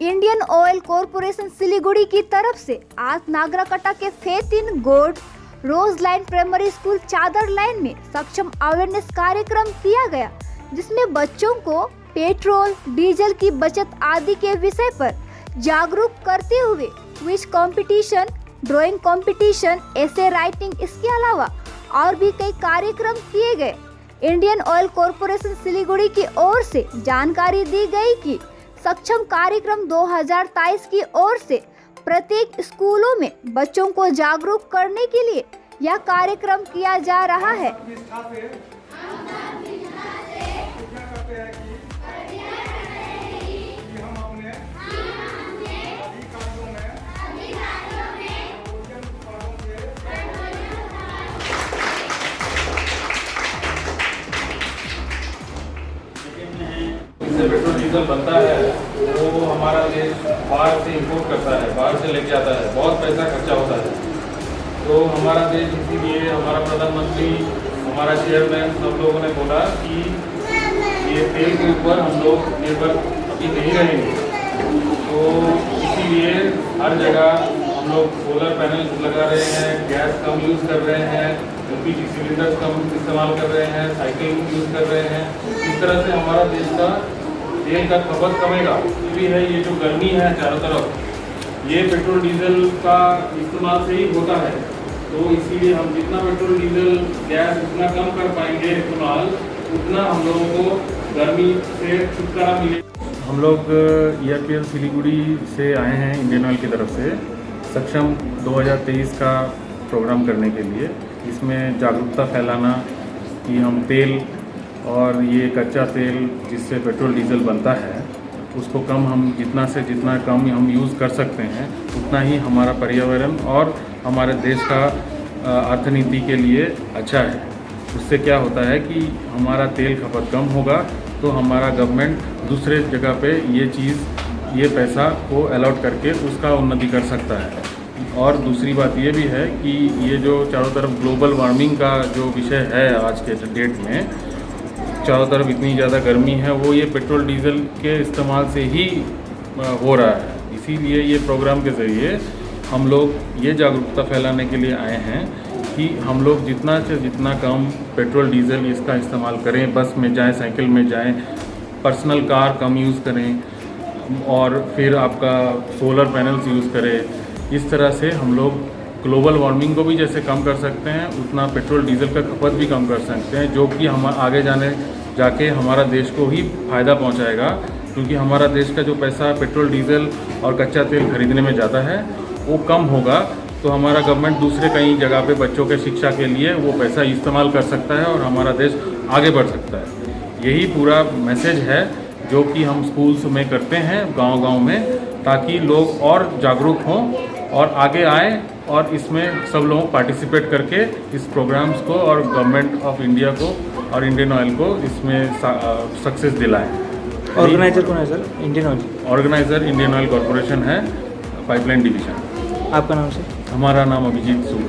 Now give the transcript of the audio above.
Indian oil corporation Siliguri की तरफ से आज नागराकटा के फेतिन गोड रोज लाइन प्राइमरी स्कूल चादर लाइन में सक्षम अवेयरनेस कार्यक्रम किया गया, जिसमें बच्चों को पेट्रोल डीजल की बचत आदि के विषय पर जागरूक करते हुए quiz competition, drawing competition, essay writing, इसके अलावा और भी कई कार्यक्रम किए गए। इंडियन ऑयल कॉरपोरेशन सिलीगुड़ी की ओर से जानकारी दी गई कि सक्षम कार्यक्रम 2023 की ओर से प्रत्येक स्कूलों में बच्चों को जागरूक करने के लिए यह कार्यक्रम किया जा रहा है। इससे पेट्रोल डीजल बनता है वो हमारा देश बाहर से इंपोर्ट करता है, बाहर से लेके आता है, बहुत पैसा खर्चा होता है। तो हमारा देश, इसीलिए हमारा प्रधानमंत्री, हमारा चेयरमैन, सब लोगों ने बोला कि ये तेल के ऊपर हम लोग निर्भर अभी नहीं रहेंगे। तो इसीलिए हर जगह हम लोग सोलर पैनल लगा रहे हैं, गैस कम यूज़ कर रहे हैं, एलपीजी सिलेंडर्स कम इस्तेमाल कर रहे हैं, साइकिल यूज़ कर रहे हैं। इस तरह से हमारा देश का तेल का खपत कमेगा। ये भी है, ये जो गर्मी है चारों तरफ, ये पेट्रोल डीजल का इस्तेमाल से ही होता है। तो इसीलिए हम जितना पेट्रोल डीजल गैस उतना कम कर पाएंगे इस्तेमाल, उतना हम लोगों को गर्मी से छुटकारा मिलेगा। हम लोग ईआरपीएल सिलीगुड़ी से आए हैं इंडियन ऑयल की तरफ से सक्षम 2023 का प्रोग्राम करने के लिए। इसमें जागरूकता फैलाना कि हम तेल और ये कच्चा तेल जिससे पेट्रोल डीजल बनता है उसको कम, हम जितना से जितना कम हम यूज़ कर सकते हैं उतना ही हमारा पर्यावरण और हमारे देश का अर्थनीति के लिए अच्छा है। उससे क्या होता है कि हमारा तेल खपत कम होगा तो हमारा गवर्नमेंट दूसरे जगह पे ये पैसा को अलॉट करके उसका उन्नति कर सकता है। और दूसरी बात ये भी है कि ये जो चारों तरफ ग्लोबल वार्मिंग का जो विषय है आज के डेट में, चारों तरफ इतनी ज़्यादा गर्मी है, वो ये पेट्रोल डीजल के इस्तेमाल से ही हो रहा है। इसीलिए ये प्रोग्राम के ज़रिए हम लोग ये जागरूकता फैलाने के लिए आए हैं कि हम लोग जितना से जितना कम पेट्रोल डीजल इसका इस्तेमाल करें, बस में जाएं, साइकिल में जाएं, पर्सनल कार कम यूज़ करें और फिर आपका सोलर पैनल्स यूज़ करें। इस तरह से हम लोग ग्लोबल वार्मिंग को भी जैसे कम कर सकते हैं, उतना पेट्रोल डीजल का खपत भी कम कर सकते हैं, जो कि हम आगे जाके हमारा देश को ही फ़ायदा पहुंचाएगा। क्योंकि हमारा देश का जो पैसा पेट्रोल डीजल और कच्चा तेल खरीदने में जाता है वो कम होगा, तो हमारा गवर्नमेंट दूसरे कई जगह पे बच्चों के शिक्षा के लिए वो पैसा इस्तेमाल कर सकता है और हमारा देश आगे बढ़ सकता है। यही पूरा मैसेज है जो कि हम स्कूल्स में करते हैं गांव-गांव में, ताकि लोग और जागरूक हों और आगे आए और इसमें सब लोग पार्टिसिपेट करके इस प्रोग्राम्स को और गवर्नमेंट ऑफ इंडिया को और इंडियन ऑयल को इसमें सक्सेस दिलाएं। ऑर्गेनाइजर कौन है sir? Indian oil organiser Indian oil corporation है, पाइपलाइन डिवीज़न। आपका नाम सर? हमारा नाम अभिजीत सूद।